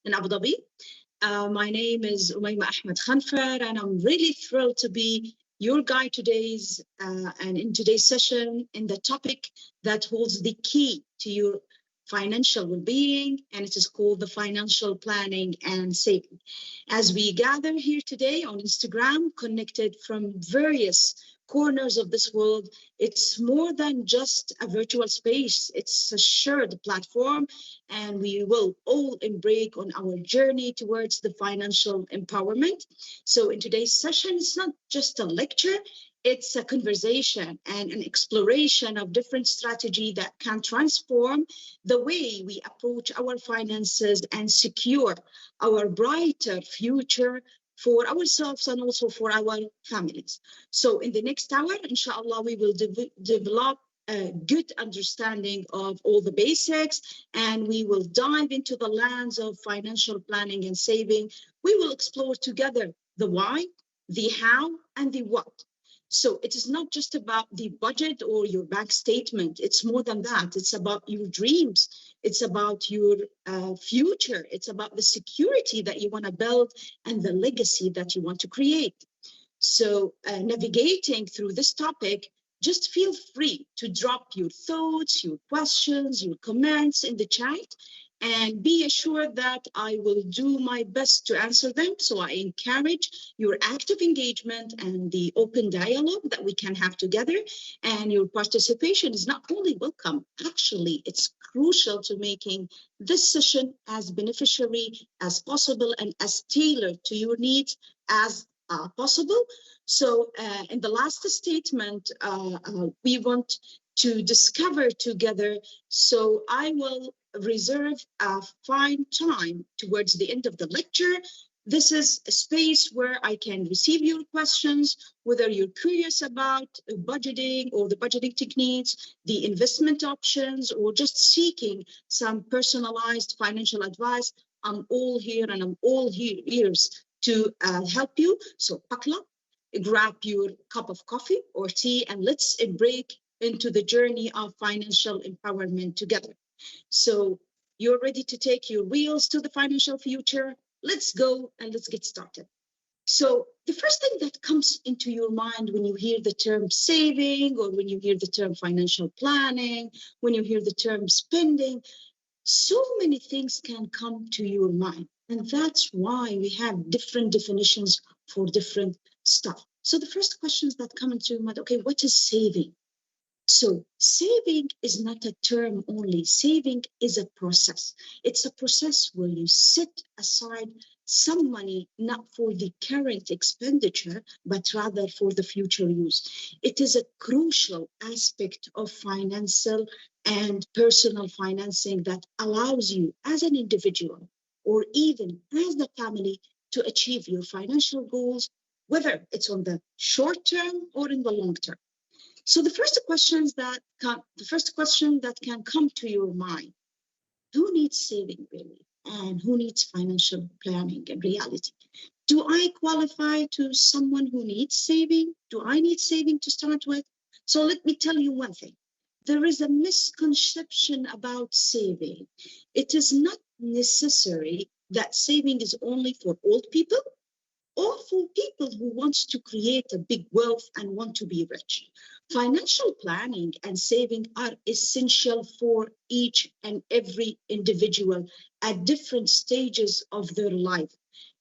in Abu Dhabi. My name is Omima Khanfar, and I'm really thrilled to be your guide and in today's session in the topic that holds the key to your financial well-being, and it is called the financial planning and saving. As we gather here today on Instagram, connected from various corners of this world, it's more than just a virtual space. It's a shared platform, and we will all embark on our journey towards the financial empowerment. So in today's session, it's not just a lecture, it's a conversation and an exploration of different strategy that can transform the way we approach our finances and secure our brighter future for ourselves and also for our families. So in the next hour, inshallah, we will develop a good understanding of all the basics, and we will dive into the lands of financial planning and saving. We will explore together the why, the how, and the what. So it is not just about the budget or your bank statement. It's more than that. It's about your dreams. It's about your future. It's about the security that you want to build and the legacy that you want to create. So navigating through this topic, just feel free to drop your thoughts, your questions, your comments in the chat, and be assured that I will do my best to answer them. So I encourage your active engagement and the open dialogue that we can have together. And your participation is not only welcome, actually, it's crucial to making this session as beneficiary as possible and as tailored to your needs as possible. So in the last statement, we want to discover together. So I will reserve a fine time towards the end of the lecture. This is a space where I can receive your questions, whether you're curious about budgeting or the budgeting techniques, the investment options, or just seeking some personalized financial advice. I'm all here and I'm all ears to help you. So buckle up, grab your cup of coffee or tea, and let's embark into the journey of financial empowerment together. So you're ready to take your wheels to the financial future? Let's go and let's get started. So the first thing that comes into your mind when you hear the term saving, or when you hear the term financial planning, when you hear the term spending, so many things can come to your mind. And that's why we have different definitions for different stuff. So the first questions that come into your mind, okay, what is saving? So saving is not a term only. Saving is a process. It's a process where you set aside some money, not for the current expenditure, but rather for the future use. It is a crucial aspect of financial and personal financing that allows you as an individual or even as the family to achieve your financial goals, whether it's on the short term or in the long term. So the first question that can come to your mind: who needs saving really, and who needs financial planning in reality? Do I qualify to someone who needs saving? Do I need saving to start with? So let me tell you one thing. There is a misconception about saving. It is not necessary that saving is only for old people or for people who want to create a big wealth and want to be rich. Financial planning and saving are essential for each and every individual at different stages of their life,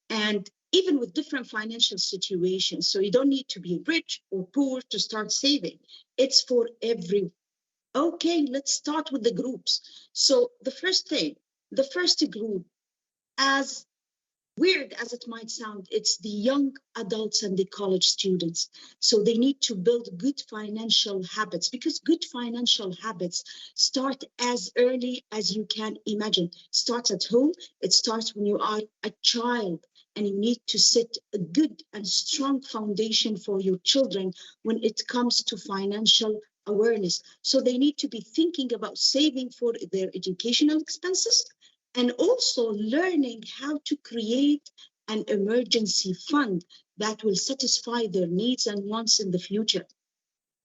and even with different financial situations. So you don't need to be rich or poor to start saving. It's for everyone. Okay, let's start with the groups. So the first group, as weird as it might sound, it's the young adults and the college students. So they need to build good financial habits, because good financial habits start as early as you can imagine. Starts at home. It starts when you are a child, and you need to set a good and strong foundation for your children when it comes to financial awareness. So they need to be thinking about saving for their educational expenses, and also learning how to create an emergency fund that will satisfy their needs and wants in the future.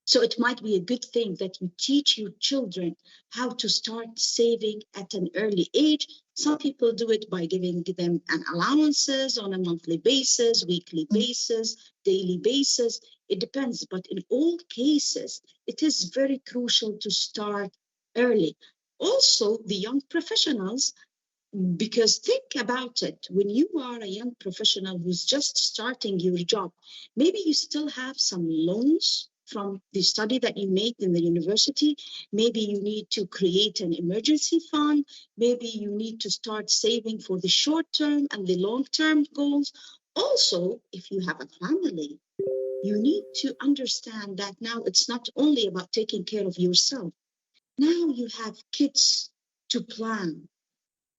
So it might be a good thing that you teach your children how to start saving at an early age. Some people do it by giving them an allowances on a monthly basis, weekly basis, daily basis. It depends. But in all cases, it is very crucial to start early. Also, the young professionals, because think about it, when you are a young professional who's just starting your job, maybe you still have some loans from the study that you made in the university. Maybe you need to create an emergency fund. Maybe you need to start saving for the short term and the long term goals. Also, if you have a family, you need to understand that now it's not only about taking care of yourself. Now you have kids to plan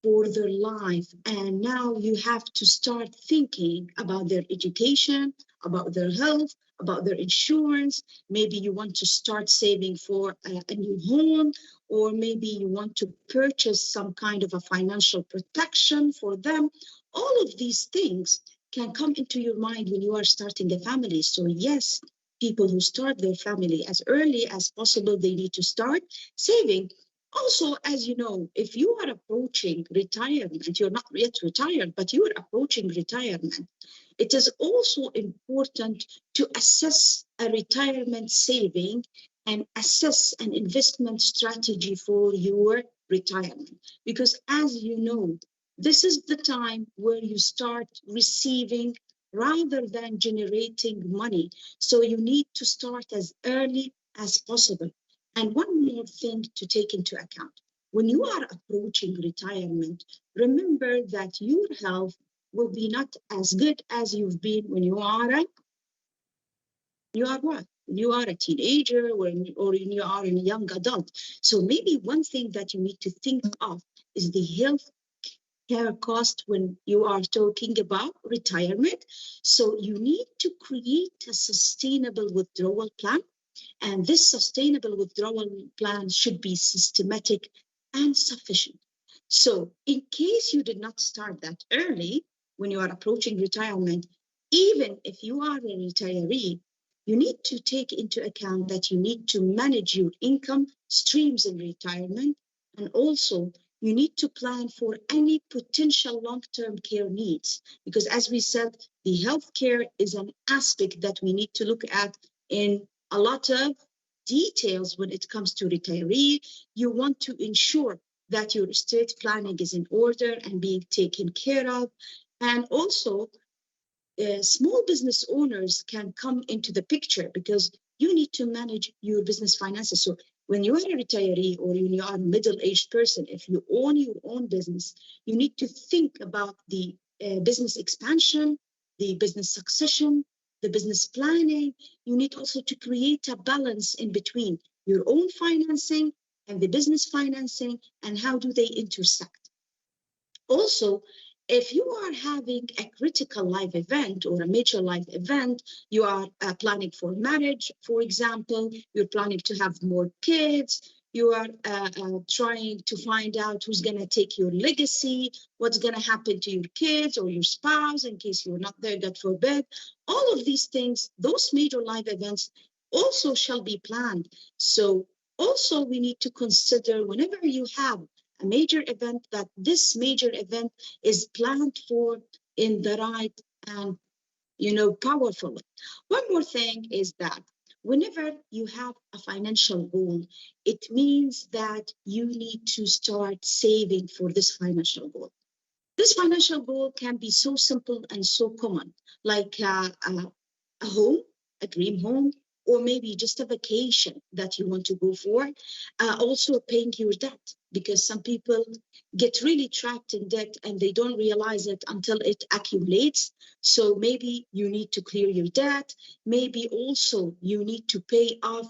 for their life. And now you have to start thinking about their education, about their health, about their insurance. Maybe you want to start saving for a new home, or maybe you want to purchase some kind of a financial protection for them. All of these things can come into your mind when you are starting a family. So yes, people who start their family as early as possible, they need to start saving. Also, as you know, if you are approaching retirement, you're not yet retired, but you are approaching retirement, it is also important to assess a retirement saving and assess an investment strategy for your retirement. Because as you know, this is the time where you start receiving rather than generating money. So you need to start as early as possible. And one more thing to take into account. When you are approaching retirement, remember that your health will be not as good as you've been when you are what? When you are a teenager, or when you are a young adult. So maybe one thing that you need to think of is the health care cost when you are talking about retirement. So you need to create a sustainable withdrawal plan, and this sustainable withdrawal plan should be systematic and sufficient. So, in case you did not start that early when you are approaching retirement, even if you are a retiree, you need to take into account that you need to manage your income streams in retirement, and also you need to plan for any potential long-term care needs, because as we said, the healthcare is an aspect that we need to look at in a lot of details when it comes to retiree. You want to ensure that your estate planning is in order and being taken care of. And also, small business owners can come into the picture because you need to manage your business finances. So when you are a retiree or when you are a middle-aged person, if you own your own business, you need to think about the business expansion, the business succession, the business planning. You need also to create a balance in between your own financing and the business financing, and how do they intersect. Also, if you are having a critical life event or a major life event, you are planning for marriage, for example, you're planning to have more kids, you are trying to find out who's going to take your legacy, what's going to happen to your kids or your spouse in case you're not there, God forbid. All of these things, those major life events also shall be planned. So also we need to consider whenever you have a major event, that this major event is planned for in the right and powerful. One more thing is that whenever you have a financial goal, it means that you need to start saving for this financial goal. This financial goal can be so simple and so common, like a home, a dream home, or maybe just a vacation that you want to go for. Also, paying your debt, because some people get really trapped in debt and they don't realize it until it accumulates. So maybe you need to clear your debt. Maybe also you need to pay off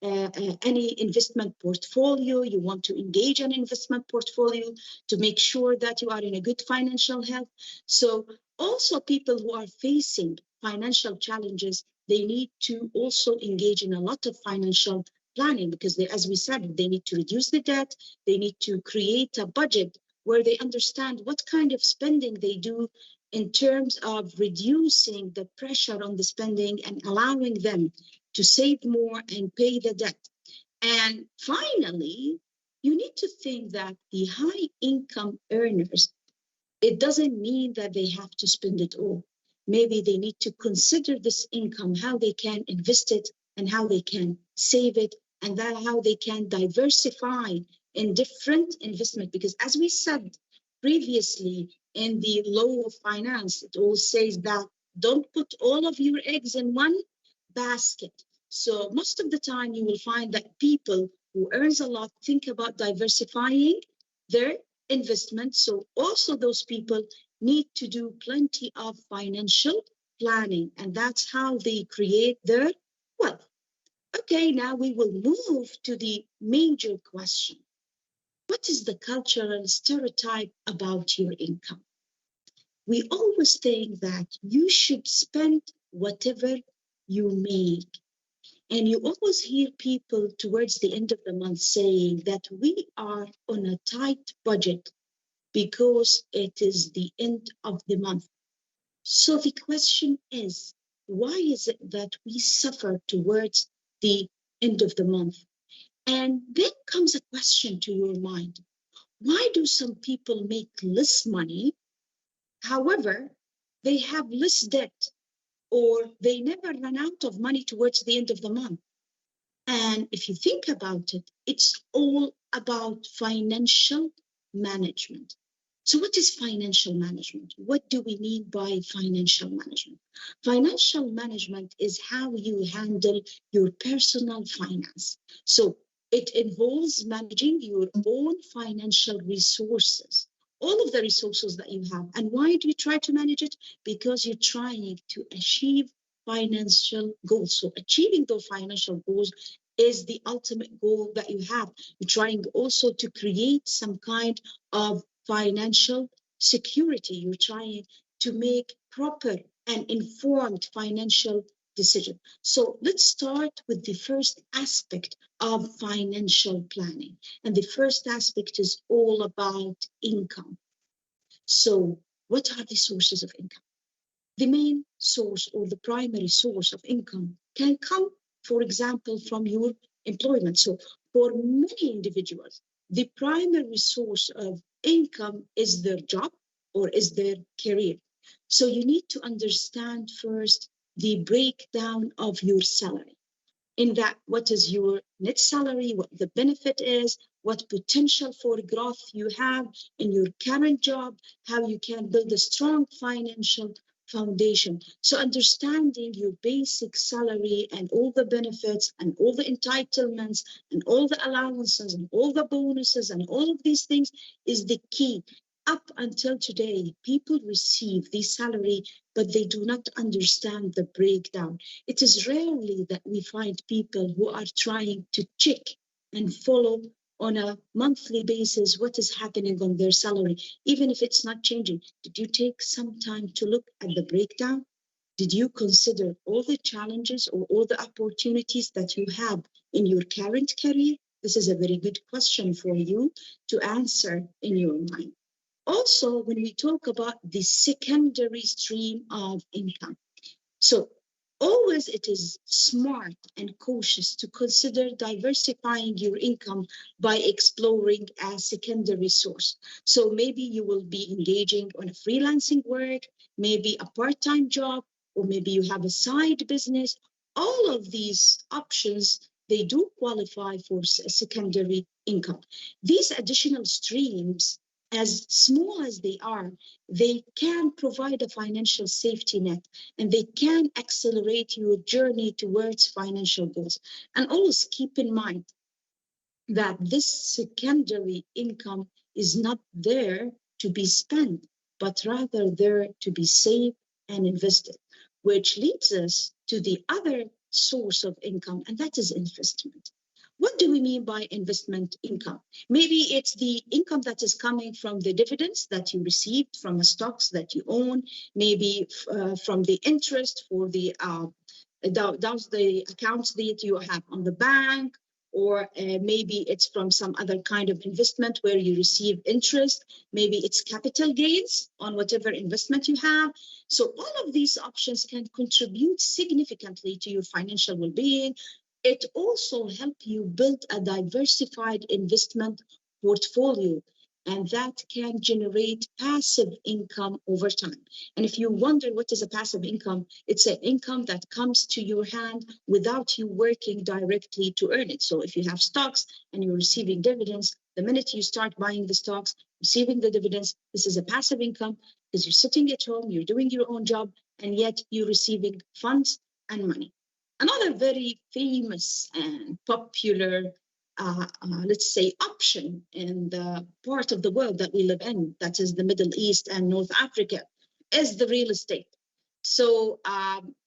any investment portfolio. You want to engage an investment portfolio to make sure that you are in a good financial health. So also people who are facing financial challenges, they need to also engage in a lot of financial planning, because they, as we said, they need to reduce the debt. They need to create a budget where they understand what kind of spending they do in terms of reducing the pressure on the spending and allowing them to save more and pay the debt. And finally, you need to think that the high income earners, it doesn't mean that they have to spend it all. Maybe they need to consider this income, how they can invest it and how they can save it, and that how they can diversify in different investment. Because as we said previously in the law of finance, it all says that don't put all of your eggs in one basket. So most of the time you will find that people who earns a lot think about diversifying their investment. So also those people need to do plenty of financial planning, and that's how they create their wealth. Okay, now we will move to the major question. What is the cultural stereotype about your income? We always think that you should spend whatever you make. And you always hear people towards the end of the month saying that we are on a tight budget because it is the end of the month. So the question is, why is it that we suffer towards the end of the month? And then comes a question to your mind. Why do some people make less money? However, they have less debt, or they never run out of money towards the end of the month. And if you think about it, it's all about financial management. So what is financial management? What do we mean by financial management? Financial management is how you handle your personal finance. So it involves managing your own financial resources, all of the resources that you have. And why do you try to manage it? Because you're trying to achieve financial goals. So achieving those financial goals is the ultimate goal that you have. You're trying also to create some kind of financial security. You're trying to make proper and informed financial decision. So let's start with the first aspect of financial planning. And the first aspect is all about income. So what are the sources of income? The main source or the primary source of income can come, for example, from your employment. So for many individuals, the primary source of income is their job or is their career. So you need to understand first the breakdown of your salary. In that, what is your net salary, what the benefit is, what potential for growth you have in your current job, how you can build a strong financial foundation. So understanding your basic salary and all the benefits and all the entitlements and all the allowances and all the bonuses and all of these things is the key. Up until today, people receive the salary, but they do not understand the breakdown. It is rarely that we find people who are trying to check and follow on a monthly basis what is happening on their salary, even if it's not changing. Did you take some time to look at the breakdown? Did you consider all the challenges or all the opportunities that you have in your current career? This is a very good question for you to answer in your mind. Also, when we talk about the secondary stream of income, so always it is smart and cautious to consider diversifying your income by exploring a secondary source. So maybe you will be engaging on a freelancing work, maybe a part-time job, or maybe you have a side business. All of these options, they do qualify for a secondary income. These additional streams, as small as they can provide a financial safety net, and they can accelerate your journey towards financial goals. And always keep in mind that this secondary income is not there to be spent, but rather there to be saved and invested, which leads us to the other source of income, and that is investment. What do we mean by investment income? Maybe it's the income that is coming from the dividends that you received from the stocks that you own, maybe from the interest for the accounts that you have on the bank, or maybe it's from some other kind of investment where you receive interest. Maybe it's capital gains on whatever investment you have. So all of these options can contribute significantly to your financial well-being. It also helps you build a diversified investment portfolio, and that can generate passive income over time. And if you wonder what is a passive income, it's an income that comes to your hand without you working directly to earn it. So if you have stocks and you're receiving dividends, the minute you start buying the stocks, receiving the dividends, this is a passive income because you're sitting at home, you're doing your own job, and yet you're receiving funds and money. Another very famous and popular, let's say, option in the part of the world that we live in, that is the Middle East and North Africa, is the real estate. So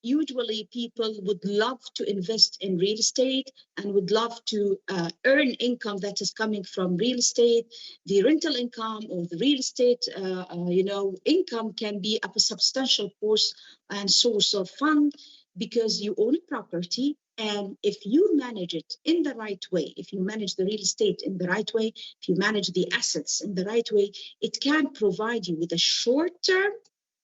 usually people would love to invest in real estate and would love to earn income that is coming from real estate. The rental income or the real estate, income can be a substantial course and source of fund because you own a property. And if you manage it in the right way, if you manage the real estate in the right way, if you manage the assets in the right way, it can provide you with a short-term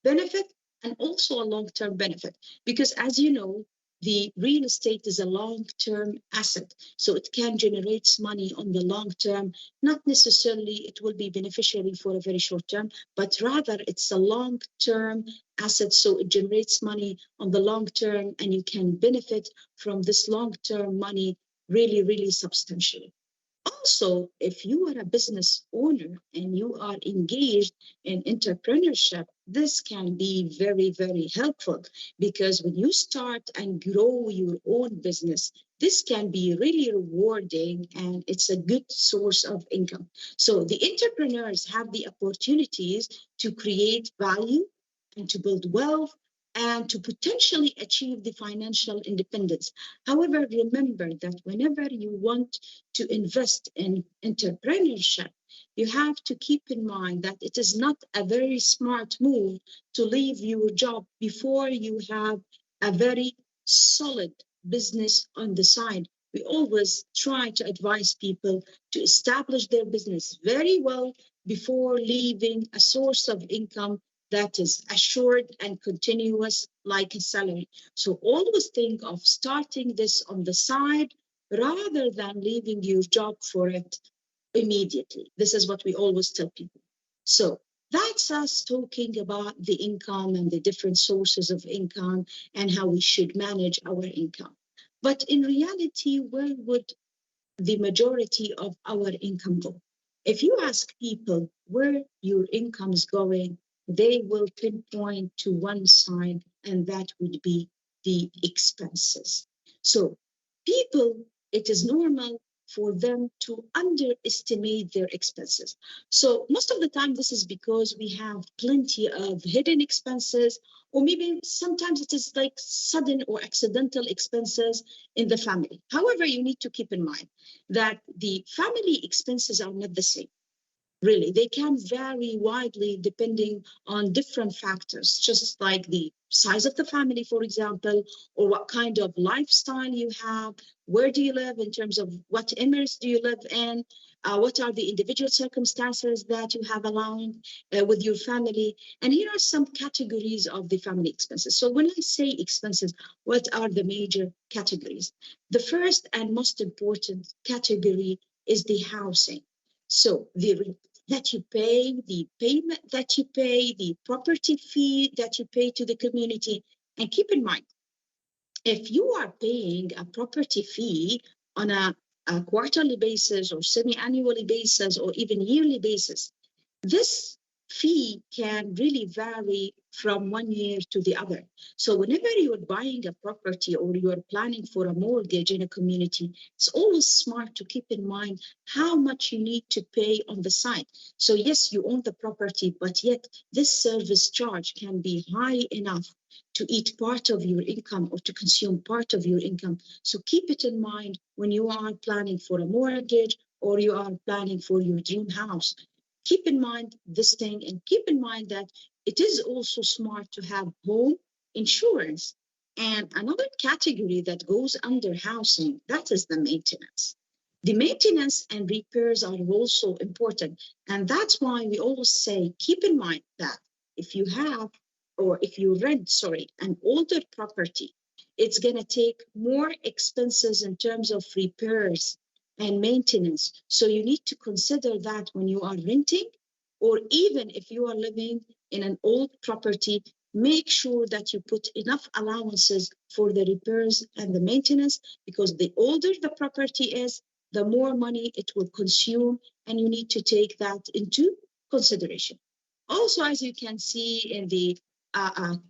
benefit and also a long-term benefit. Because as you know, the real estate is a long-term asset. So it can generate money on the long term. Not necessarily it will be beneficiary for a very short term, but rather it's a long-term asset. So it generates money on the long term, and you can benefit from this long-term money really, really substantially. Also, if you are a business owner and you are engaged in entrepreneurship, this can be very, very helpful because when you start and grow your own business, this can be really rewarding and it's a good source of income. So the entrepreneurs have the opportunities to create value and to build wealth and to potentially achieve the financial independence. However, remember that whenever you want to invest in entrepreneurship, you have to keep in mind that it is not a very smart move to leave your job before you have a very solid business on the side. We always try to advise people to establish their business very well before leaving a source of income that is assured and continuous like a salary. So always think of starting this on the side rather than leaving your job for it immediately. This is what we always tell people. So that's us talking about the income and the different sources of income and how we should manage our income. But in reality, where would the majority of our income go? If you ask people where your income is going, they will pinpoint to one side, and that would be the expenses. So, people, it is normal for them to underestimate their expenses. So, most of the time, this is because we have plenty of hidden expenses, or maybe sometimes it is like sudden or accidental expenses in the family. However, you need to keep in mind that the family expenses are not the same. Really, they can vary widely depending on different factors, just like the size of the family, for example, or what kind of lifestyle you have, where do you live in terms of what emirates do you live in, what are the individual circumstances that you have aligned with your family. And here are some categories of the family expenses. So when I say expenses, what are the major categories? The first and most important category is the housing. So the that you pay, the payment that you pay, the property fee that you pay to the community. And keep in mind, if you are paying a property fee on a quarterly basis or semi-annually basis or even yearly basis, this fee can really vary from one year to the other. So whenever you're buying a property or you're planning for a mortgage in a community, it's always smart to keep in mind how much you need to pay on the side. So yes, you own the property, but yet this service charge can be high enough to eat part of your income or to consume part of your income. So keep it in mind when you are planning for a mortgage or you are planning for your dream house. Keep in mind this thing, and keep in mind that it is also smart to have home insurance. And another category that goes under housing, that is the maintenance. The maintenance and repairs are also important. And that's why we always say, keep in mind that if you have, or if you rent, sorry, an older property, it's going to take more expenses in terms of repairs and maintenance. So you need to consider that when you are renting, or even if you are living in an old property, make sure that you put enough allowances for the repairs and the maintenance, because the older the property is, the more money it will consume, and you need to take that into consideration. Also, as you can see in the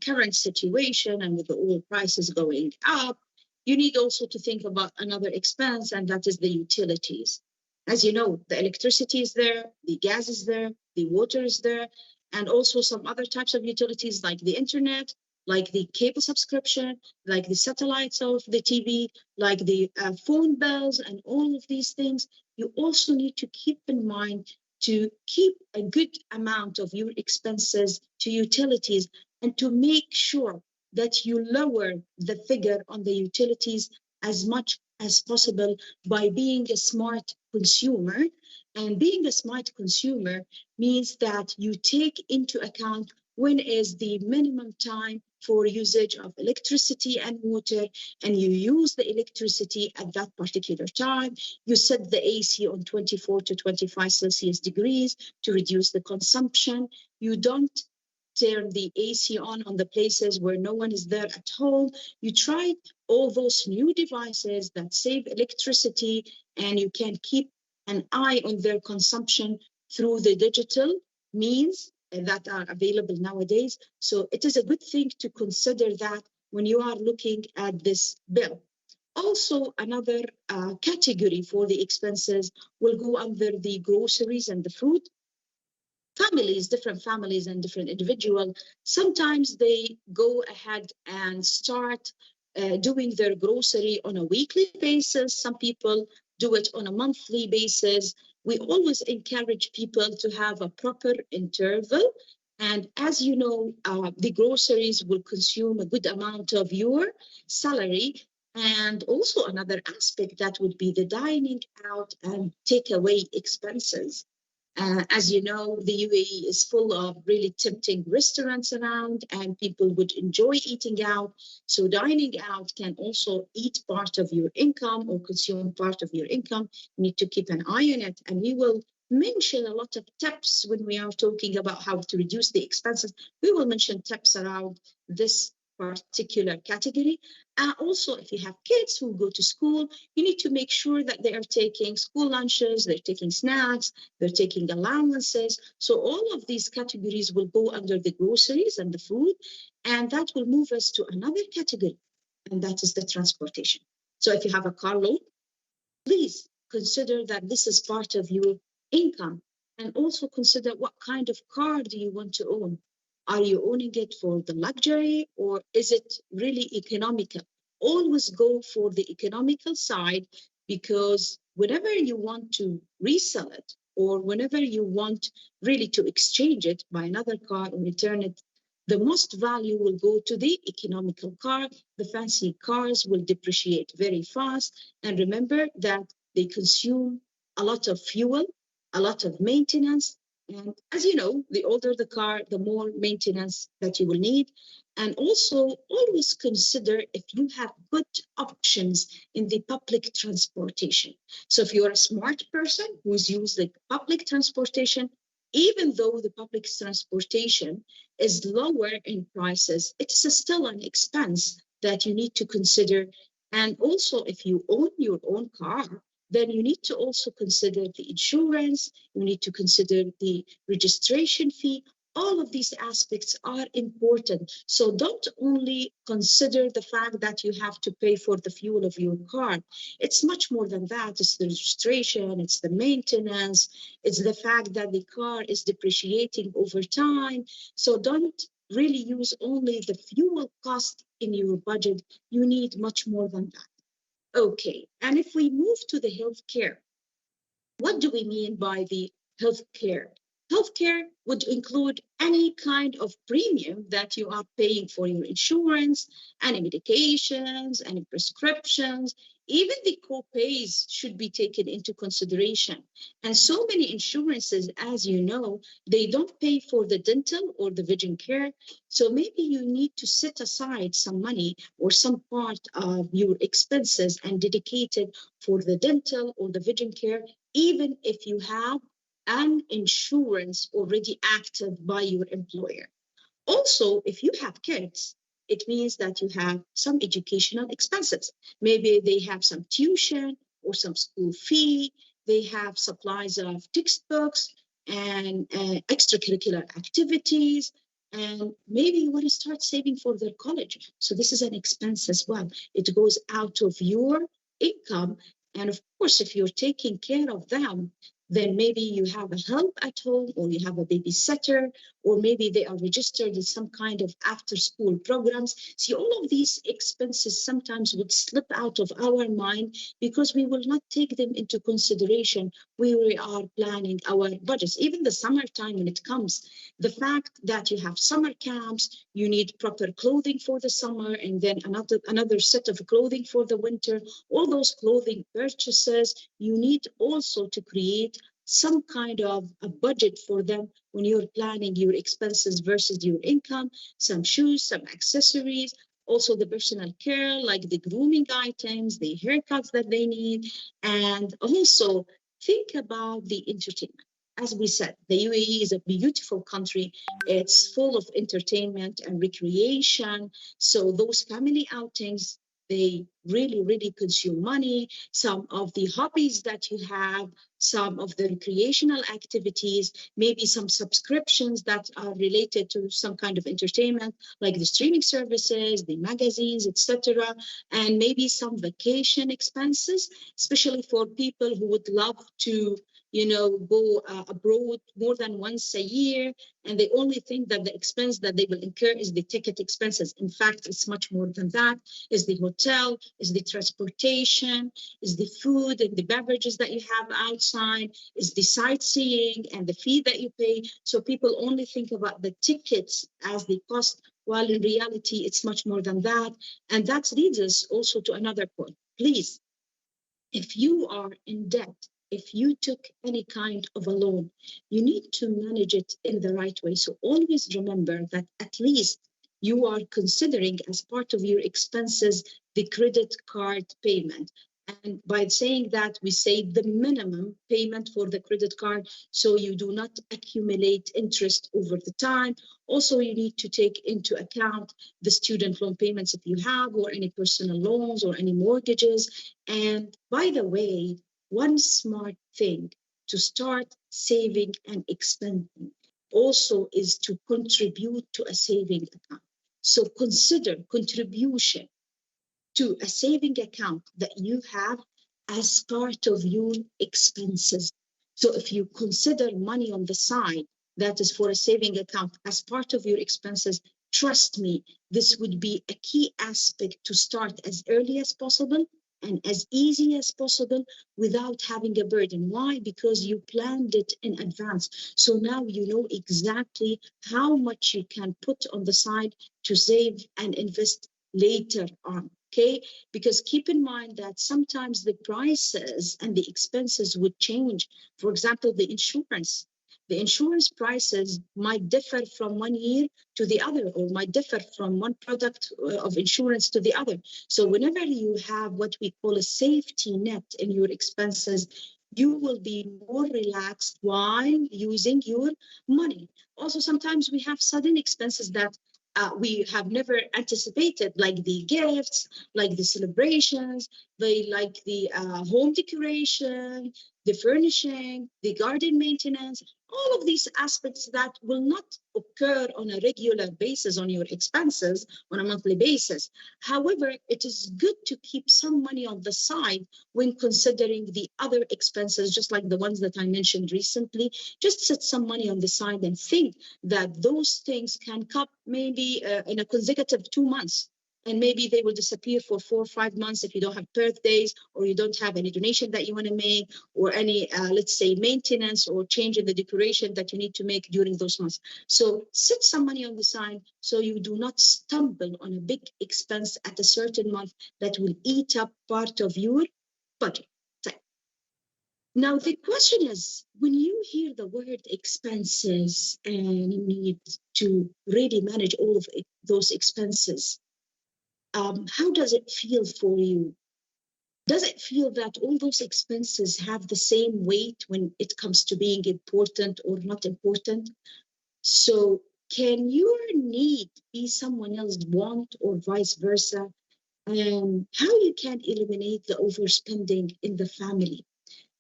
current situation, and with the oil prices going up, you need also to think about another expense, and that is the utilities. As you know, the electricity is there, the gas is there, the water is there, and also some other types of utilities like the internet, like the cable subscription, like the satellites of the TV, like the phone bills, and all of these things. You also need to keep in mind to keep a good amount of your expenses to utilities, and to make sure that you lower the figure on the utilities as much as possible by being a smart consumer. And being a smart consumer means that you take into account when is the minimum time for usage of electricity and water, and you use the electricity at that particular time. You set the AC on 24 to 25 Celsius degrees to reduce the consumption. You don't turn the AC on the places where no one is there at home. You try all those new devices that save electricity, and you can keep an eye on their consumption through the digital means that are available nowadays. So it is a good thing to consider that when you are looking at this bill. Also, another category for the expenses will go under the groceries and the food. Families, different families and different individuals, sometimes they go ahead and start doing their grocery on a weekly basis. Some people do it on a monthly basis. We always encourage people to have a proper interval. And as you know, the groceries will consume a good amount of your salary. And also another aspect that would be the dining out and takeaway expenses. As you know, the UAE is full of really tempting restaurants around, and people would enjoy eating out. So dining out can also eat part of your income or consume part of your income. You need to keep an eye on it. And we will mention a lot of tips when we are talking about how to reduce the expenses. We will mention tips around this particular category. Also, if you have kids who go to school, you need to make sure that they are taking school lunches, they're taking snacks, they're taking allowances. So all of these categories will go under the groceries and the food, and that will move us to another category, and that is the transportation. So if you have a car loan, please consider that this is part of your income, and also consider what kind of car do you want to own. Are you owning it for the luxury, or is it really economical? Always go for the economical side, because whenever you want to resell it, or whenever you want really to exchange it by another car or return it, the most value will go to the economical car. The fancy cars will depreciate very fast. And remember that they consume a lot of fuel, a lot of maintenance. And as you know, the older the car, the more maintenance that you will need. And also always consider if you have good options in the public transportation. So if you're a smart person who's used the public transportation, even though the public transportation is lower in prices, it's still an expense that you need to consider. And also, if you own your own car, then you need to also consider the insurance, you need to consider the registration fee. All of these aspects are important. So don't only consider the fact that you have to pay for the fuel of your car. It's much more than that. It's the registration, it's the maintenance, it's the fact that the car is depreciating over time. So don't really use only the fuel cost in your budget. You need much more than that. Okay, and if we move to the healthcare, what do we mean by the healthcare? Healthcare would include any kind of premium that you are paying for your insurance, any medications, any prescriptions, Even the co-pays should be taken into consideration. And so many insurances, as you know, they don't pay for the dental or the vision care. So maybe you need to set aside some money or some part of your expenses and dedicate it for the dental or the vision care, even if you have an insurance already active by your employer. Also, if you have kids, it means that you have some educational expenses. Maybe they have some tuition or some school fee. They have supplies of textbooks and extracurricular activities. And maybe you want to start saving for their college. So this is an expense as well. It goes out of your income. And of course, if you're taking care of them, then maybe you have a help at home or you have a babysitter, or maybe they are registered in some kind of after school programs. See, all of these expenses sometimes would slip out of our mind because we will not take them into consideration when we are planning our budgets. Even the summertime when it comes, the fact that you have summer camps, you need proper clothing for the summer and then another set of clothing for the winter, all those clothing purchases, you need also to create some kind of a budget for them when you're planning your expenses versus your income, some shoes, some accessories, also the personal care, like the grooming items, the haircuts that they need, and also think about the entertainment. As we said, the UAE is a beautiful country. It's full of entertainment and recreation. So those family outings, they really, really consume money. Some of the hobbies that you have, some of the recreational activities, maybe some subscriptions that are related to some kind of entertainment, like the streaming services, the magazines, etc., and maybe some vacation expenses, especially for people who would love to go abroad more than once a year, and they only think that the expense that they will incur is the ticket expenses. In fact, it's much more than that. Is the hotel, is the transportation, is the food and the beverages that you have outside, is the sightseeing and the fee that you pay. So people only think about the tickets as the cost, while in reality, it's much more than that. And that leads us also to another point. Please, if you are in debt, if you took any kind of a loan, you need to manage it in the right way. So always remember that at least you are considering as part of your expenses the credit card payment. And by saying that, we say the minimum payment for the credit card so you do not accumulate interest over the time. Also, you need to take into account the student loan payments if you have, or any personal loans or any mortgages. And by the way, one smart thing to start saving and expanding also is to contribute to a saving account. So consider contribution to a saving account that you have as part of your expenses. So if you consider money on the side that is for a saving account as part of your expenses, trust me, this would be a key aspect to start as early as possible and as easy as possible without having a burden. Why? Because you planned it in advance. So now you know exactly how much you can put on the side to save and invest later on. Okay, because keep in mind that sometimes the prices and the expenses would change. For example, the insurance prices might differ from one year to the other, or might differ from one product of insurance to the other. So whenever you have what we call a safety net in your expenses, you will be more relaxed while using your money. Also, sometimes we have sudden expenses that we have never anticipated, like the gifts, like the celebrations, like the home decoration, the furnishing, the garden maintenance, all of these aspects that will not occur on a regular basis on your expenses on a monthly basis. However, it is good to keep some money on the side when considering the other expenses, just like the ones that I mentioned recently. Just set some money on the side and think that those things can come maybe in a consecutive 2 months. and maybe they will disappear for 4 or 5 months if you don't have birthdays, or you don't have any donation that you want to make, or any, let's say, maintenance or change in the decoration that you need to make during those months. So set some money on the side so you do not stumble on a big expense at a certain month that will eat up part of your budget. Now, the question is, when you hear the word expenses and you need to really manage all of those expenses, how does it feel for you? Does it feel that all those expenses have the same weight when it comes to being important or not important? So can your need be someone else's want or vice versa? How you can eliminate the overspending in the family?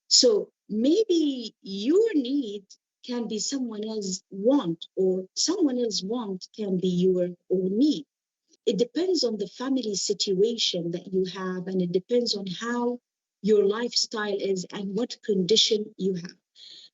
So maybe your need can be someone else's want, or someone else's want can be your own need. It depends on the family situation that you have, and it depends on how your lifestyle is and what condition you have.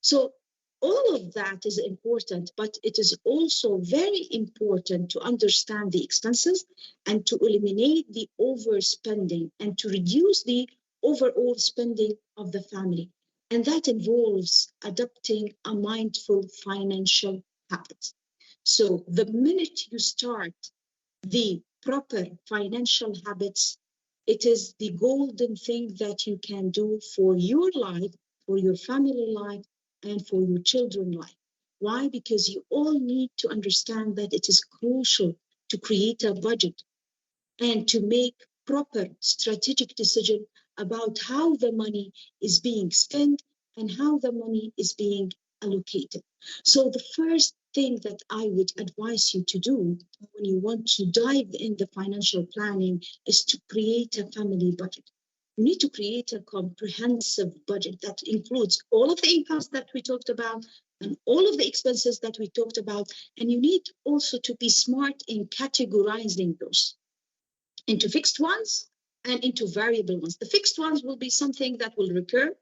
So all of that is important, but it is also very important to understand the expenses and to eliminate the overspending and to reduce the overall spending of the family. And that involves adopting a mindful financial habit. So the minute you start the proper financial habits, it is the golden thing that you can do for your life, for your family life, and for your children's life. Why? Because you all need to understand that it is crucial to create a budget and to make proper strategic decision about how the money is being spent and how the money is being allocated. So the first thing that I would advise you to do when you want to dive in the financial planning is to create a family budget. You need to create a comprehensive budget that includes all of the incomes that we talked about and all of the expenses that we talked about. And you need also to be smart in categorizing those into fixed ones and into variable ones. The fixed ones will be something that will recur,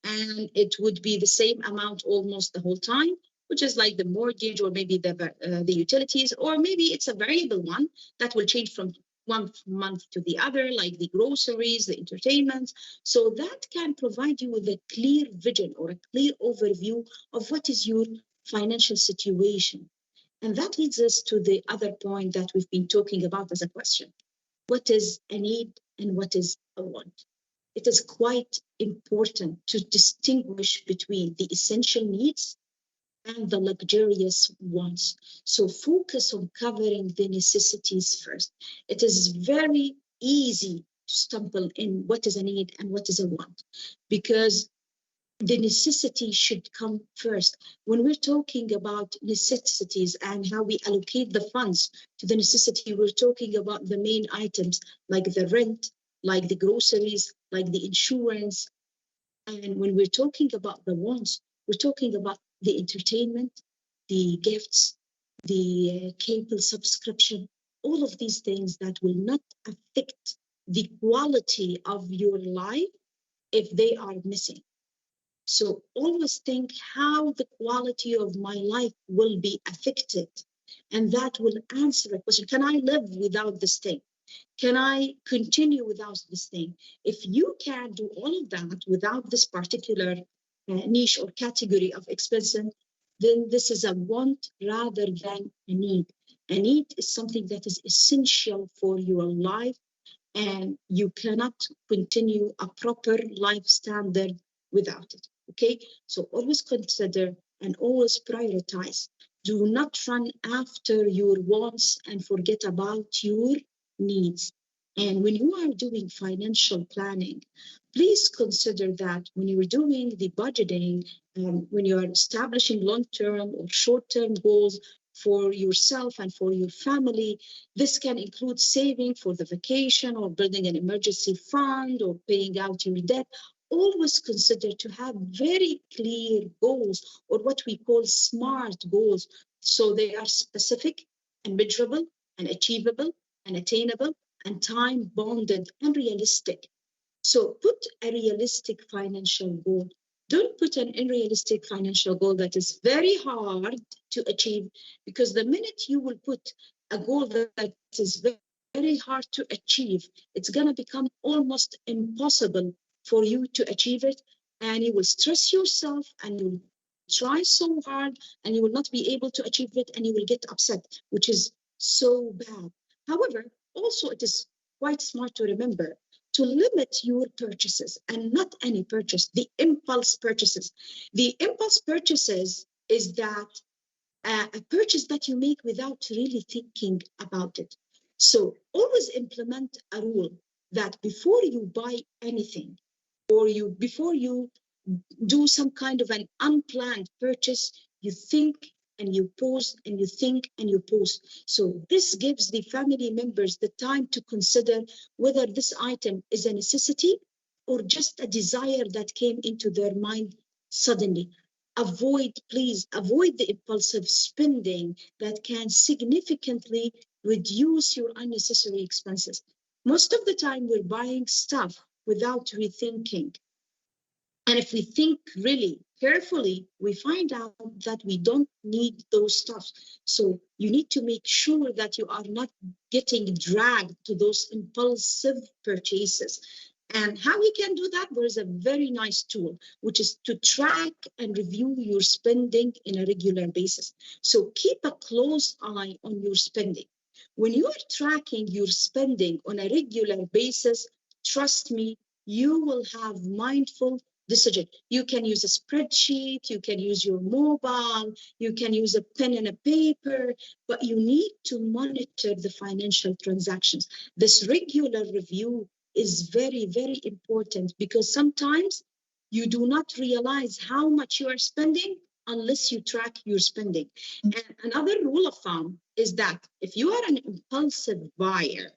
and it would be the same amount almost the whole time, which is like the mortgage or maybe the utilities, or maybe it's a variable one that will change from one month to the other, like the groceries, the entertainment. So that can provide you with a clear vision or a clear overview of what is your financial situation. And that leads us to the other point that we've been talking about as a question. What is a need and what is a want? It is quite important to distinguish between the essential needs and the luxurious wants. So focus on covering the necessities first. It is very easy to stumble in what is a need and what is a want, because the necessity should come first. When we're talking about necessities and how we allocate the funds to the necessity, we're talking about the main items like the rent, like the groceries, like the insurance. And when we're talking about the wants, we're talking about the entertainment, the gifts, the cable subscription, all of these things that will not affect the quality of your life if they are missing. So always think how the quality of my life will be affected. And that will answer a question. Can I live without this thing? Can I continue without this thing? If you can do all of that without this particular niche or category of expenses, then this is a want rather than a need. A need is something that is essential for your life, and you cannot continue a proper life standard without it. Okay, so always consider and always prioritize. Do not run after your wants and forget about your needs. And when you are doing financial planning, please consider that when you're doing the budgeting, when you are establishing long-term or short-term goals for yourself and for your family, this can include saving for the vacation or building an emergency fund or paying out your debt. Always consider to have very clear goals, or what we call SMART goals. So they are specific and measurable and achievable and attainable and time bounded and realistic. So put a realistic financial goal. Don't put an unrealistic financial goal that is very hard to achieve, because the minute you will put a goal that is very very hard to achieve. It's going to become almost impossible for you to achieve it. And you will stress yourself and you will try so hard and you will not be able to achieve it and you will get upset, which is so bad. However, also it is quite smart to remember to limit your purchases, and not any purchase, the impulse purchases. The impulse purchases is that a purchase that you make without really thinking about it. So always implement a rule that before you buy anything, or you before you do some kind of an unplanned purchase, you think and you pause and you think and you pause. So this gives the family members the time to consider whether this item is a necessity or just a desire that came into their mind suddenly. Please avoid the impulsive spending that can significantly reduce your unnecessary expenses. Most of the time, we're buying stuff without rethinking. And if we think really carefully, we find out that we don't need those stuff. So you need to make sure that you are not getting dragged to those impulsive purchases. And how we can do that? There is a very nice tool, which is to track and review your spending in a regular basis. So keep a close eye on your spending. When you are tracking your spending on a regular basis, trust me, you will have mindful decision. You can use a spreadsheet, you can use your mobile, you can use a pen and a paper, but you need to monitor the financial transactions. This regular review is very, very important because sometimes you do not realize how much you are spending unless you track your spending. And another rule of thumb is that if you are an impulsive buyer,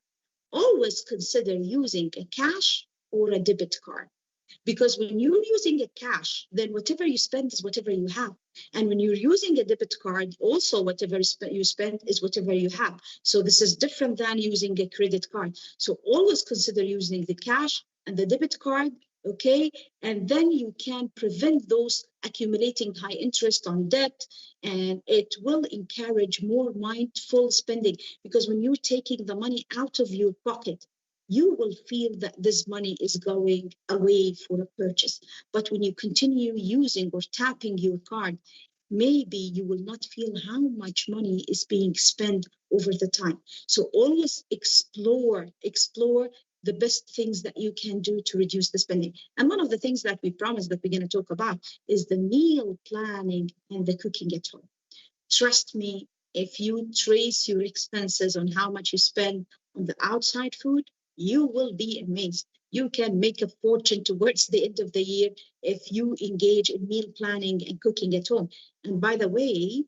always consider using a cash or a debit card. Because when you're using a cash, then whatever you spend is whatever you have. And when you're using a debit card, also whatever you spend is whatever you have. So this is different than using a credit card. So always consider using the cash and the debit card, okay? And then you can prevent those accumulating high interest on debt, and it will encourage more mindful spending, because when you're taking the money out of your pocket, you will feel that this money is going away for a purchase. But when you continue using or tapping your card, maybe you will not feel how much money is being spent over the time. So always explore the best things that you can do to reduce the spending. And one of the things that we promised that we're going to talk about is the meal planning and the cooking at home. Trust me, if you trace your expenses on how much you spend on the outside food, you will be amazed. You can make a fortune towards the end of the year if you engage in meal planning and cooking at home. And by the way,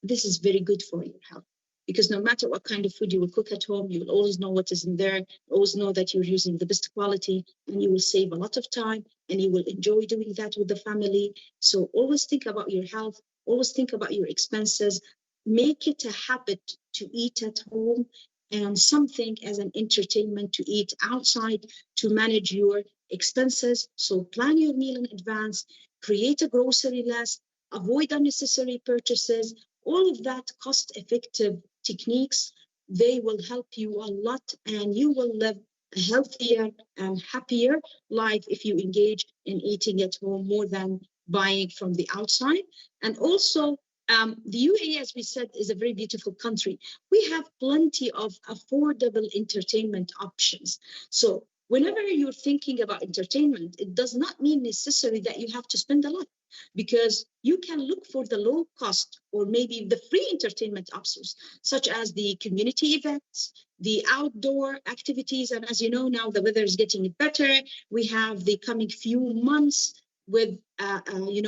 this is very good for your health, because no matter what kind of food you will cook at home, you will always know what is in there, always know that you're using the best quality, and you will save a lot of time, and you will enjoy doing that with the family. So always think about your health, always think about your expenses, make it a habit to eat at home, and something as an entertainment to eat outside to manage your expenses. So plan your meal in advance, create a grocery list, avoid unnecessary purchases. All of that cost-effective techniques, they will help you a lot, and you will live a healthier and happier life if you engage in eating at home more than buying from the outside. And also, the UAE, as we said, is a very beautiful country. We have plenty of affordable entertainment options. So whenever you're thinking about entertainment, it does not mean necessarily that you have to spend a lot, because you can look for the low cost or maybe the free entertainment options, such as the community events, the outdoor activities. And as you know, now the weather is getting better. We have the coming few months with a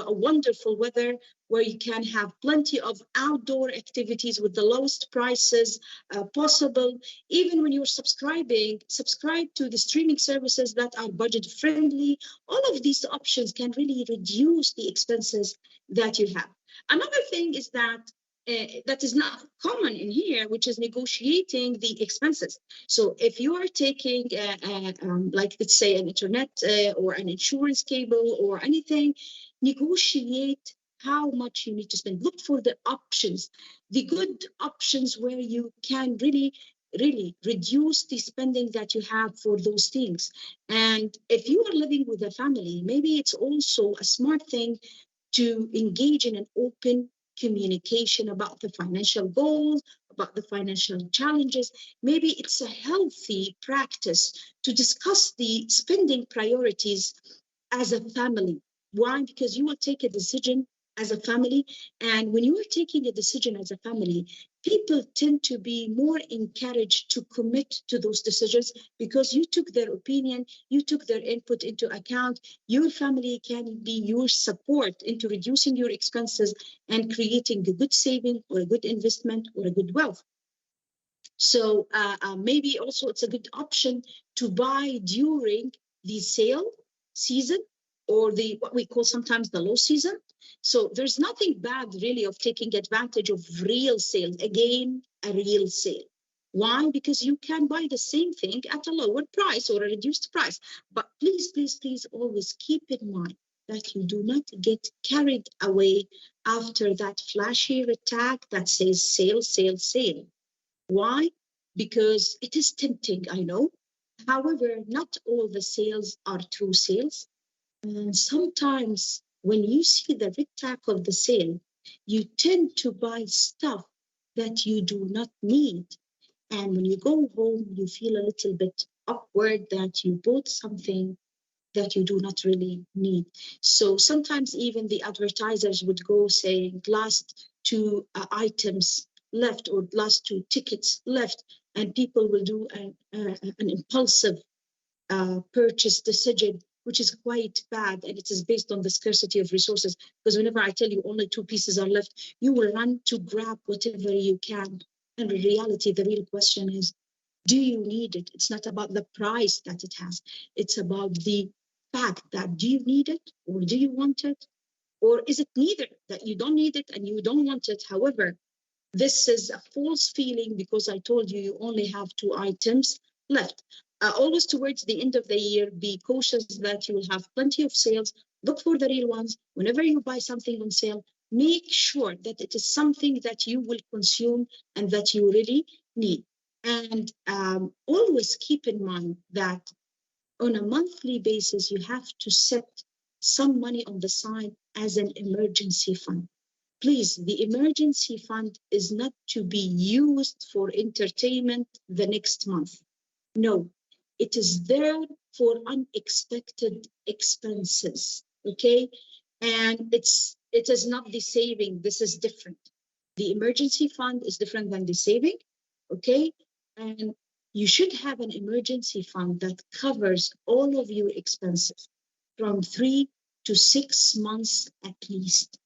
wonderful weather, where you can have plenty of outdoor activities with the lowest prices possible. Even when you're subscribe to the streaming services that are budget friendly. All of these options can really reduce the expenses that you have. Another thing is that that is not common in here, which is negotiating the expenses. So if you are taking, like let's say an internet or an insurance cable or anything, negotiate how much you need to spend. Look for the options, the good options where you can really really reduce the spending that you have for those things. And if you are living with a family, maybe it's also a smart thing to engage in an open communication about the financial goals, about the financial challenges. Maybe it's a healthy practice to discuss the spending priorities as a family. Why? Because you will take a decision as a family. And when you are taking a decision as a family, people tend to be more encouraged to commit to those decisions because you took their opinion, you took their input into account. Your family can be your support into reducing your expenses and creating a good saving or a good investment or a good wealth. So maybe also it's a good option to buy during the sale season or the what we call sometimes the low season. So there's nothing bad really of taking advantage of real sales. Again, a real sale. Why? Because you can buy the same thing at a lower price or a reduced price. But please, please, please always keep in mind that you do not get carried away after that flashy tag that says sale, sale, sale. Why? Because it is tempting, I know. However, not all the sales are true sales. And sometimes when you see the red tag of the sale, you tend to buy stuff that you do not need. And when you go home, you feel a little bit awkward that you bought something that you do not really need. So sometimes even the advertisers would go saying last two items left or last two tickets left, and people will do an impulsive purchase decision, which is quite bad. And it is based on the scarcity of resources. Because whenever I tell you only two pieces are left, you will run to grab whatever you can. And in reality, the real question is, do you need it? It's not about the price that it has. It's about the fact that do you need it or do you want it? Or is it neither, that you don't need it and you don't want it? However, this is a false feeling because I told you you only have two items left. Always towards the end of the year, be cautious that you will have plenty of sales. Look for the real ones. Whenever you buy something on sale, make sure that it is something that you will consume and that you really need. And always keep in mind that on a monthly basis, you have to set some money on the side as an emergency fund. Please, the emergency fund is not to be used for entertainment the next month. No, it is there for unexpected expenses. Okay. And it is not the saving. This is different. The emergency fund is different than the saving. Okay. And you should have an emergency fund that covers all of your expenses from 3 to 6 months at least.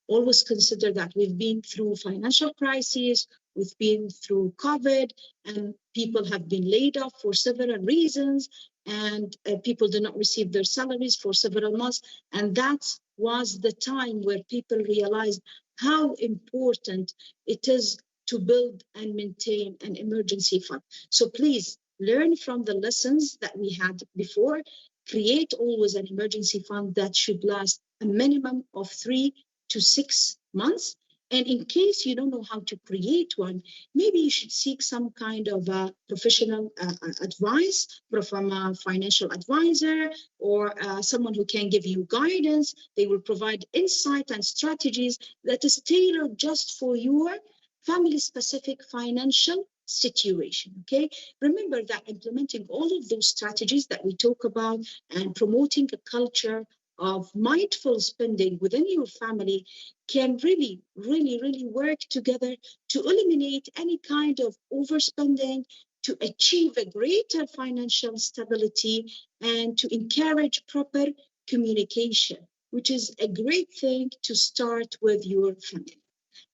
Always consider that we've been through financial crises, we've been through COVID, and people have been laid off for several reasons, and people do not receive their salaries for several months. And that was the time where people realized how important it is to build and maintain an emergency fund. So please learn from the lessons that we had before. Create always an emergency fund that should last a minimum of 3 to 6 months. And in case you don't know how to create one, maybe you should seek some kind of professional advice from a financial advisor or someone who can give you guidance. They will provide insight and strategies that is tailored just for your family specific financial situation. Okay, remember that implementing all of those strategies that we talk about and promoting a culture of mindful spending within your family can really, really, really work together to eliminate any kind of overspending, to achieve a greater financial stability, and to encourage proper communication, which is a great thing to start with your family.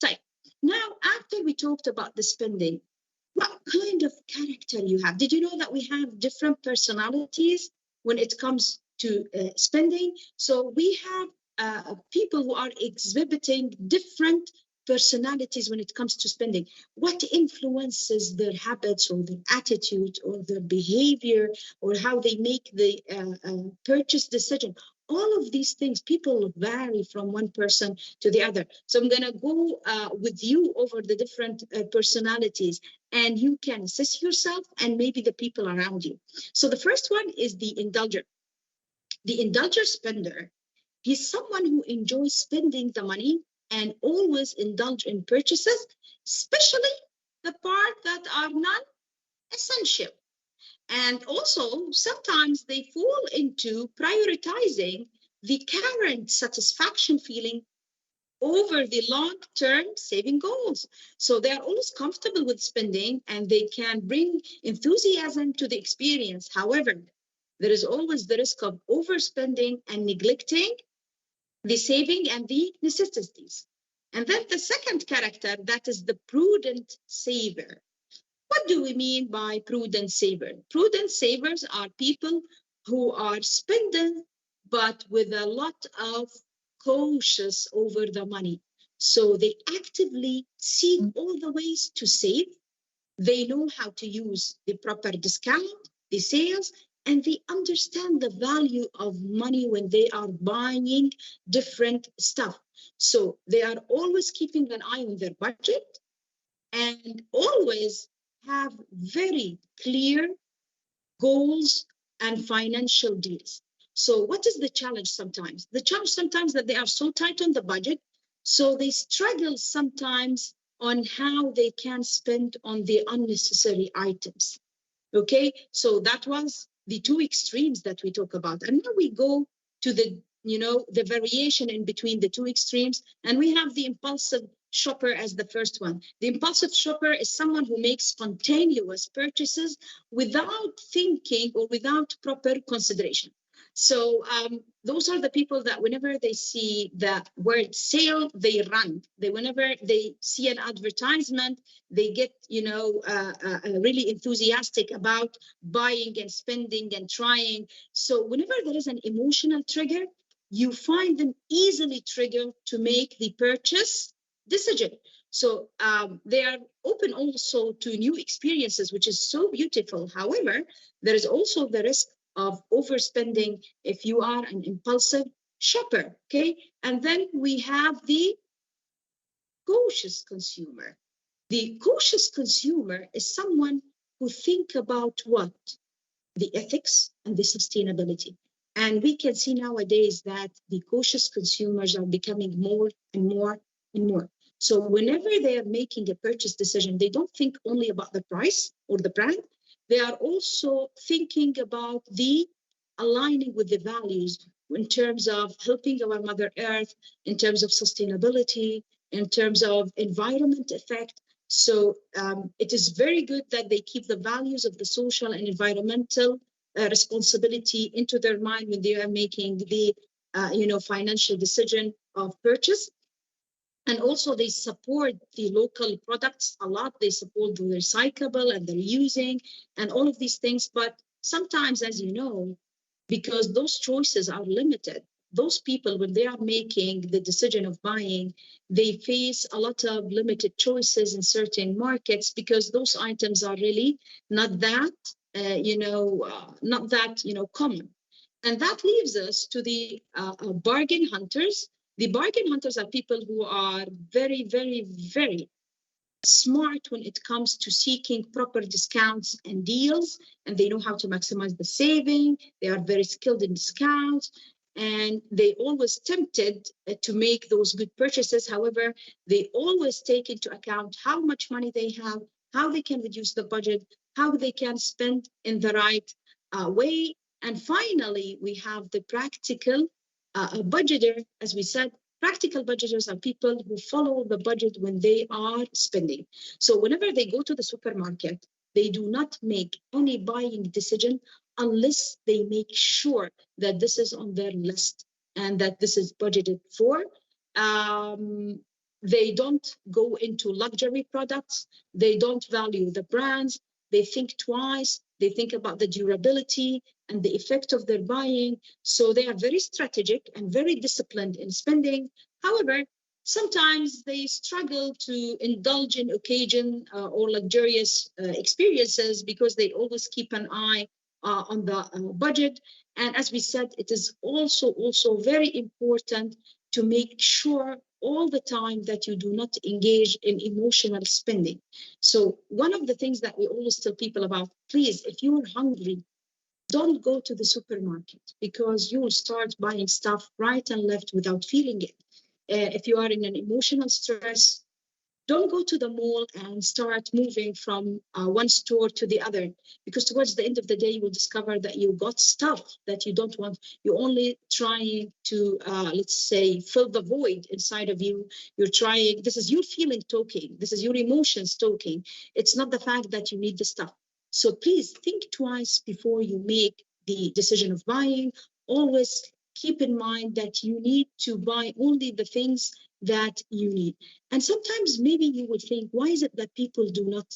Type. Now, after we talked about the spending, what kind of character you have? Did you know that we have different personalities when it comes to spending? So we have people who are exhibiting different personalities when it comes to spending. What influences their habits or their attitude or their behavior or how they make the purchase decision? All of these things, people vary from one person to the other. So I'm going to go with you over the different personalities, and you can assess yourself and maybe the people around you. So the first one is the indulger. The indulger spender, he's someone who enjoys spending the money and always indulge in purchases, especially the part that are non-essential. And also, sometimes they fall into prioritizing the current satisfaction feeling over the long-term saving goals. So they are always comfortable with spending and they can bring enthusiasm to the experience. However, there is always the risk of overspending and neglecting the saving and the necessities. And then the second character, that is the prudent saver. What do we mean by prudent saver? Prudent savers are people who are spending, but with a lot of cautious over the money. So they actively seek all the ways to save. They know how to use the proper discount, the sales, and they understand the value of money when they are buying different stuff. So they are always keeping an eye on their budget and always have very clear goals and financial deals. So what is the challenge sometimes? The challenge sometimes that they are so tight on the budget, so they struggle sometimes on how they can spend on the unnecessary items. Okay, so that was the two extremes that we talk about. And now we go to the, the variation in between the two extremes. And we have the impulsive shopper as the first one. The impulsive shopper is someone who makes spontaneous purchases without thinking or without proper consideration. So those are the people that whenever they see the word sale, they run. Whenever they see an advertisement, they get, really enthusiastic about buying and spending and trying. So whenever there is an emotional trigger, you find them easily triggered to make the purchase decision. So they are open also to new experiences, which is so beautiful. However, there is also the risk of overspending if you are an impulsive shopper, okay? And then we have the cautious consumer. The cautious consumer is someone who think about what? The ethics and the sustainability. And we can see nowadays that the cautious consumers are becoming more and more and more. So whenever they are making a purchase decision, they don't think only about the price or the brand. They are also thinking about the aligning with the values in terms of helping our Mother Earth, in terms of sustainability, in terms of environment effect. So it is very good that they keep the values of the social and environmental responsibility into their mind when they are making the financial decision of purchase. And also they support the local products a lot. They support the recyclable and the reusing and all of these things. But sometimes, as you know, because those choices are limited, those people, when they are making the decision of buying, they face a lot of limited choices in certain markets because those items are really not that, common. And that leaves us to the bargain hunters. The bargain hunters are people who are very, very, very smart when it comes to seeking proper discounts and deals, and they know how to maximize the saving. They are very skilled in discounts, and they always tempted to make those good purchases. However, they always take into account how much money they have, how they can reduce the budget, how they can spend in the right way. And finally, we have the practical budgeter. As we said, practical budgeters are people who follow the budget when they are spending. So whenever they go to the supermarket, they do not make any buying decision unless they make sure that this is on their list and that this is budgeted for. They don't go into luxury products. They don't value the brands. They think twice. They think about the durability and the effect of their buying. So they are very strategic and very disciplined in spending. However, sometimes they struggle to indulge in occasion or luxurious experiences because they always keep an eye on the budget. And as we said, it is also very important to make sure all the time that you do not engage in emotional spending. So one of the things that we always tell people about, please, if you're hungry, don't go to the supermarket because you will start buying stuff right and left without feeling it. If you are in an emotional stress, don't go to the mall and start moving from one store to the other, because towards the end of the day you will discover that you got stuff that you don't want. You're only trying to let's say fill the void inside of you. You're trying, this is your feeling talking, this is your emotions talking. It's not the fact that you need the stuff. So please think twice before you make the decision of buying. Always keep in mind that you need to buy only the things that you need. And sometimes maybe you will think, why is it that people do not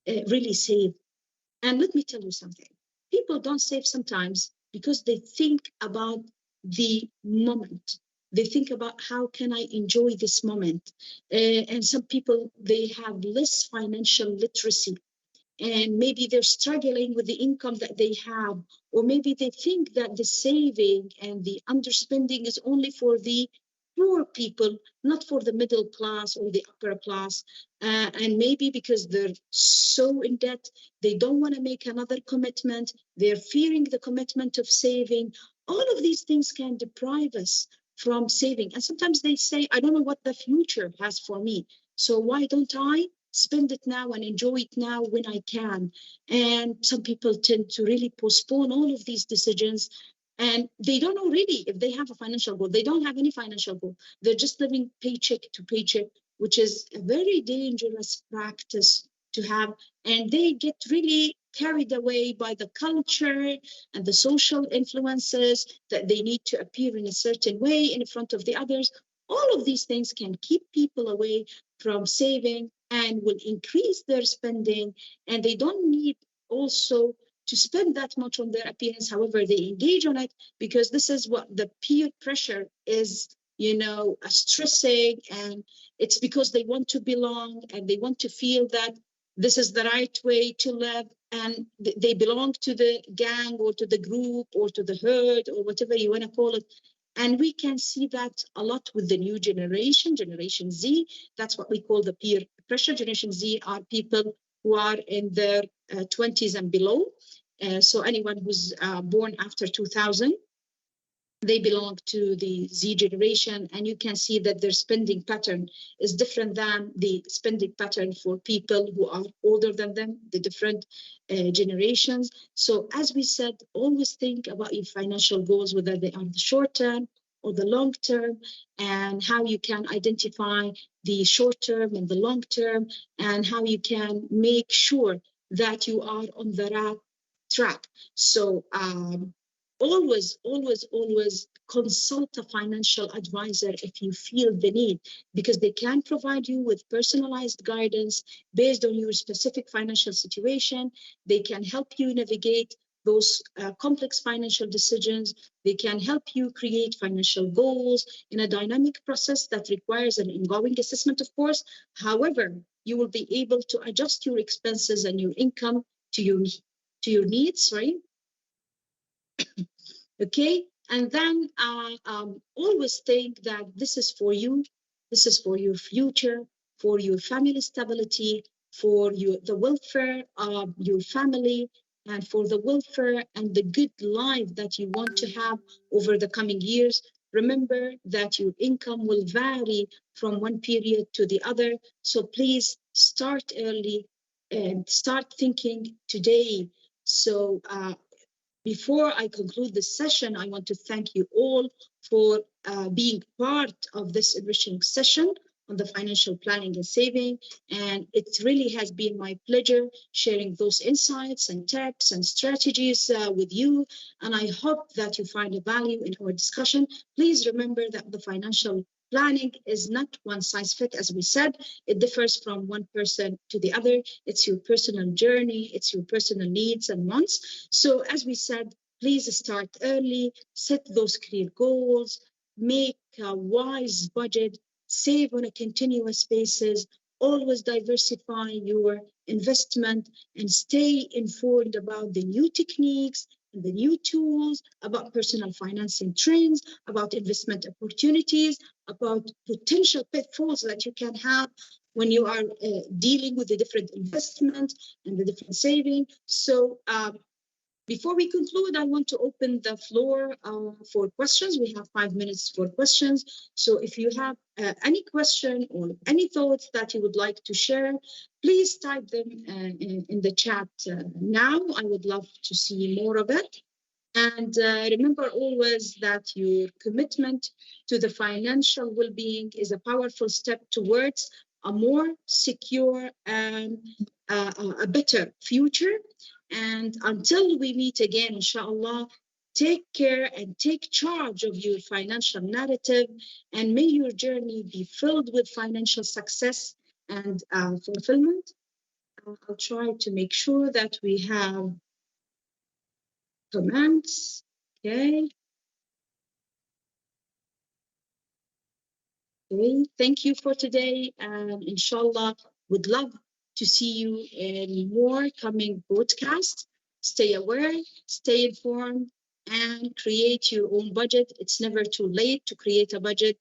really save? And let me tell you something. People don't save sometimes because they think about the moment. They think about how can I enjoy this moment? And some people, they have less financial literacy, and maybe they're struggling with the income that they have, or maybe they think that the saving and the underspending is only for the poor people, not for the middle class or the upper class. And maybe because they're so in debt, they don't want to make another commitment, they're fearing the commitment of saving. All of these things can deprive us from saving. And sometimes they say, I don't know what the future has for me, so why don't I spend it now and enjoy it now when I can? And some people tend to really postpone all of these decisions, and they don't know really if they have a financial goal. They don't have any financial goal. They're just living paycheck to paycheck, which is a very dangerous practice to have. And they get really carried away by the culture and the social influences that they need to appear in a certain way in front of the others. All of these things can keep people away from saving and will increase their spending, and they don't need also to spend that much on their appearance. However, they engage on it because this is what the peer pressure is, stressing, and it's because they want to belong and they want to feel that this is the right way to live, and they belong to the gang or to the group or to the herd or whatever you want to call it. And we can see that a lot with the new generation, Generation Z. That's what we call the peer pressure. Generation Z are people who are in their 20s and below. So anyone who's born after 2000, they belong to the Z generation, and you can see that their spending pattern is different than the spending pattern for people who are older than them, the different generations. So as we said, always think about your financial goals, whether they are the short term or the long term, and how you can identify the short term and the long term, and how you can make sure that you are on the right track. So always consult a financial advisor if you feel the need, because they can provide you with personalized guidance based on your specific financial situation. They can help you navigate those complex financial decisions. They can help you create financial goals in a dynamic process that requires an ongoing assessment, of course. However, you will be able to adjust your expenses and your income to your needs, right? Okay. And then always think that this is for you, this is for your future, for your family stability, for the welfare of your family, and for the welfare and the good life that you want to have over the coming years. Remember that your income will vary from one period to the other, so please start early and start thinking today. So before I conclude this session, I want to thank you all for being part of this enriching session on the financial planning and saving. And it really has been my pleasure sharing those insights and tips and strategies with you. And I hope that you find a value in our discussion. Please remember that the financial planning is not one size fits, as we said. It differs from one person to the other. It's your personal journey, it's your personal needs and wants. So as we said, please start early, set those clear goals, make a wise budget, save on a continuous basis, always diversify your investment and stay informed about the new techniques and the new tools, about personal financing trends, about investment opportunities, about potential pitfalls that you can have when you are dealing with the different investment and the different saving. So before we conclude, I want to open the floor for questions. We have 5 minutes for questions. So if you have any question or any thoughts that you would like to share, please type them in the chat now. I would love to see more of it. And remember always that your commitment to the financial well-being is a powerful step towards a more secure and a better future. And until we meet again, inshallah, take care and take charge of your financial narrative, and may your journey be filled with financial success and fulfillment. I'll try to make sure that we have comments. Okay. Okay. Thank you for today. And inshallah, would love to see you in more coming broadcasts. Stay aware, stay informed, and create your own budget. It's never too late to create a budget.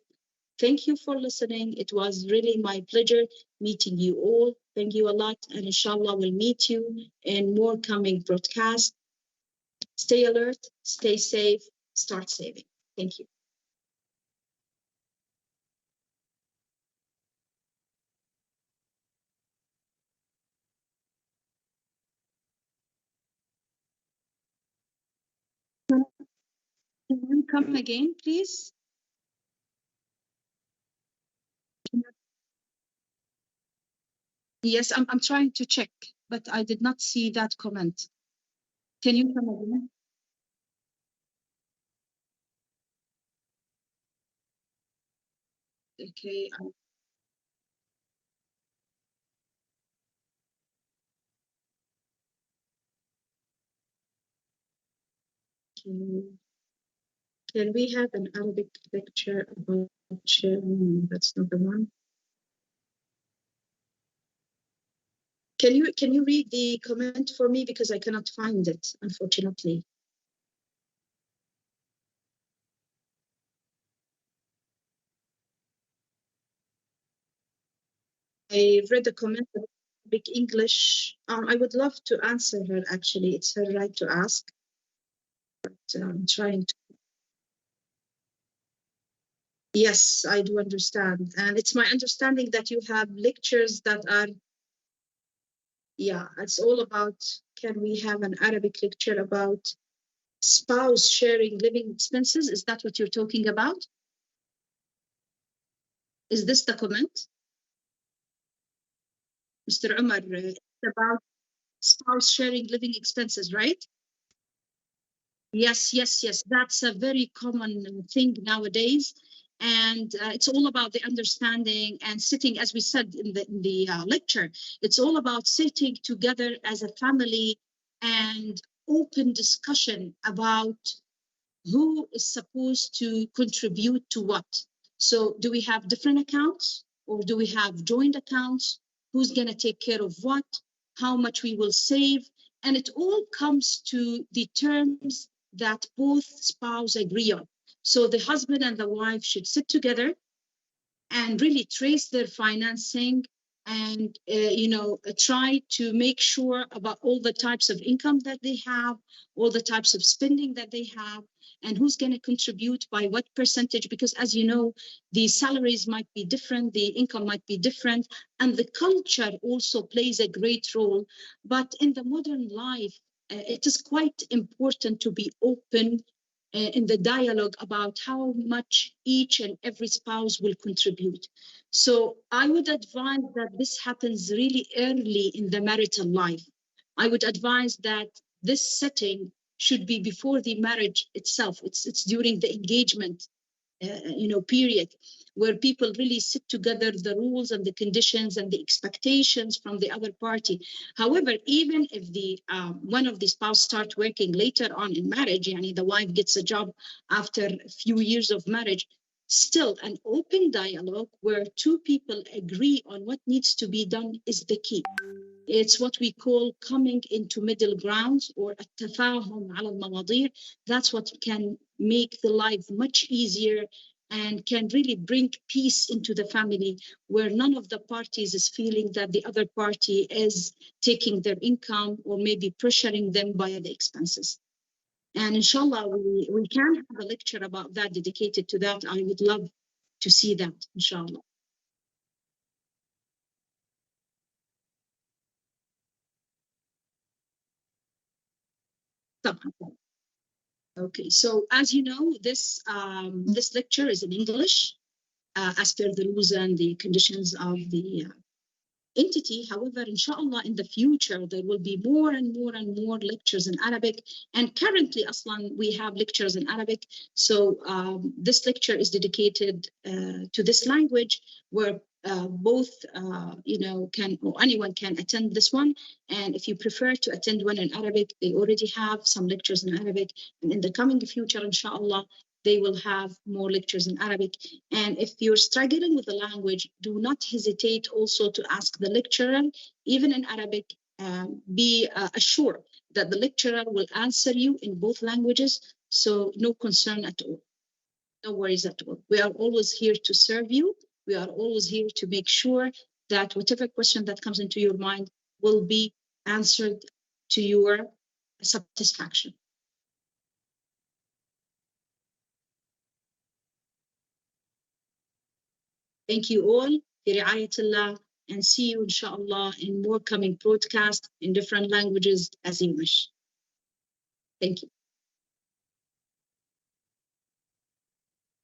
Thank you for listening. It was really my pleasure meeting you all. Thank you a lot. And inshallah, we'll meet you in more coming broadcasts. Stay alert, stay safe, start saving. Thank you. Can you come again, please? Yes, I'm trying to check, but I did not see that comment. Can you come again? Okay. Can we have an Arabic lecture about sharing? That's not the one. Can you read the comment for me, because I cannot find it, unfortunately. I read the comment in Arabic English. I would love to answer her, actually. It's her right to ask. But I'm trying to. Yes, I do understand. And it's my understanding that you have lectures that are, yeah, it's all about, can we have an Arabic lecture about spouse sharing living expenses? Is that what you're talking about? Is this the comment? Mr. Umar, it's about spouse sharing living expenses, right? Yes, yes, yes. That's a very common thing nowadays. And it's all about the understanding and sitting, as we said in the lecture, it's all about sitting together as a family and open discussion about who is supposed to contribute to what. So do we have different accounts, or do we have joint accounts? Who's going to take care of what? How much we will save? And it all comes to the terms that both spouses agree on. So the husband and the wife should sit together and really trace their financing, and try to make sure about all the types of income that they have, all the types of spending that they have, and who's going to contribute by what percentage, because as you know, the salaries might be different, the income might be different, and the culture also plays a great role. But in the modern life, it is quite important to be open in the dialogue about how much each and every spouse will contribute. So I would advise that this happens really early in the marital life. I would advise that this setting should be before the marriage itself. It's during the engagement period, where people really sit together, the rules and the conditions and the expectations from the other party. However, even if the one of the spouse start working later on in marriage, the wife gets a job after a few years of marriage, Still, an open dialogue where two people agree on what needs to be done is the key. It's what we call coming into middle grounds, or التفاهم على المواضيع. That's what can make the life much easier and can really bring peace into the family, where none of the parties is feeling that the other party is taking their income or maybe pressuring them via the expenses. And inshallah, we can have a lecture about that, dedicated to that. I would love to see that, inshallah. Okay, so as you know, this lecture is in English, as per the rules and the conditions of the entity. However, inshallah, in the future, there will be more and more and more lectures in Arabic. And currently, Aslan, we have lectures in Arabic. So this lecture is dedicated to this language, where both, can, or anyone can attend this one. And if you prefer to attend one in Arabic, they already have some lectures in Arabic. And in the coming future, inshallah, they will have more lectures in Arabic. And if you're struggling with the language, do not hesitate also to ask the lecturer, even in Arabic. Be assured that the lecturer will answer you in both languages. So no concern at all. No worries at all. We are always here to serve you. We are always here to make sure that whatever question that comes into your mind will be answered to your satisfaction. Thank you all. في رعاية الله, and see you inshallah in more coming broadcasts in different languages as you wish. Thank you.